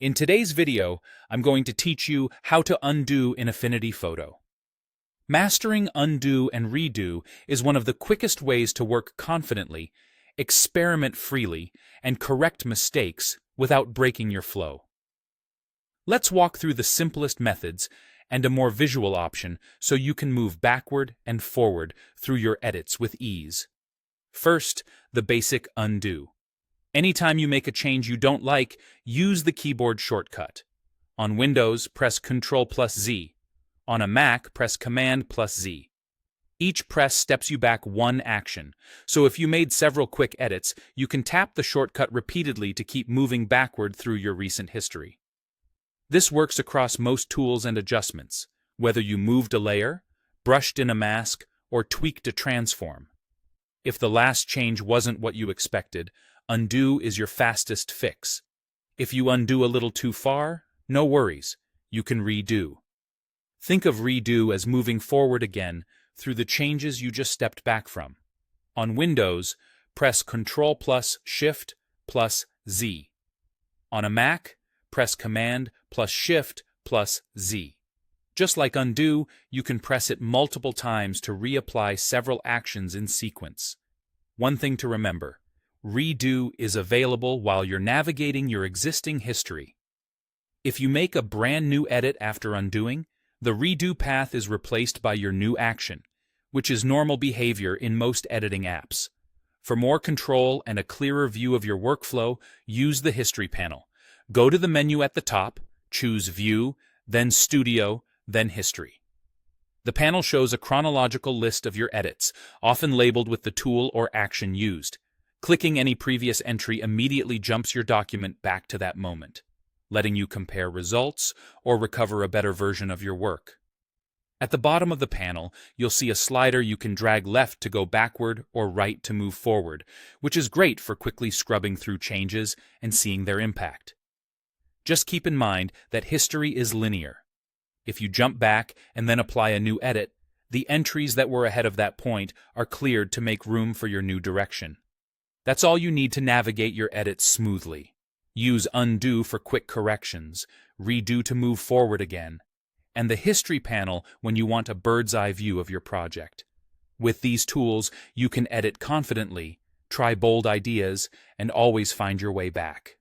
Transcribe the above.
In today's video, I'm going to teach you how to undo in Affinity Photo. Mastering undo and redo is one of the quickest ways to work confidently, experiment freely, and correct mistakes without breaking your flow. Let's walk through the simplest methods and a more visual option so you can move backward and forward through your edits with ease. First, the basic undo. Anytime you make a change you don't like, use the keyboard shortcut. On Windows, press Ctrl+Z. On a Mac, press Command+Z. Each press steps you back one action, so if you made several quick edits, you can tap the shortcut repeatedly to keep moving backward through your recent history. This works across most tools and adjustments, whether you moved a layer, brushed in a mask, or tweaked a transform. If the last change wasn't what you expected, undo is your fastest fix. If you undo a little too far, no worries, you can redo. Think of redo as moving forward again through the changes you just stepped back from. On Windows, press Ctrl+Shift+Z. On a Mac, press Command+Shift+Z. Just like undo, you can press it multiple times to reapply several actions in sequence. One thing to remember: redo is available while you're navigating your existing history. If you make a brand new edit after undoing, the redo path is replaced by your new action, which is normal behavior in most editing apps. For more control and a clearer view of your workflow, use the History panel. Go to the menu at the top, choose View, then Studio, then History. The panel shows a chronological list of your edits, often labeled with the tool or action used. Clicking any previous entry immediately jumps your document back to that moment, letting you compare results or recover a better version of your work. At the bottom of the panel, you'll see a slider you can drag left to go backward or right to move forward, which is great for quickly scrubbing through changes and seeing their impact. Just keep in mind that history is linear. If you jump back and then apply a new edit, the entries that were ahead of that point are cleared to make room for your new direction. That's all you need to navigate your edits smoothly. Use undo for quick corrections, redo to move forward again, and the history panel when you want a bird's-eye view of your project. With these tools, you can edit confidently, try bold ideas, and always find your way back.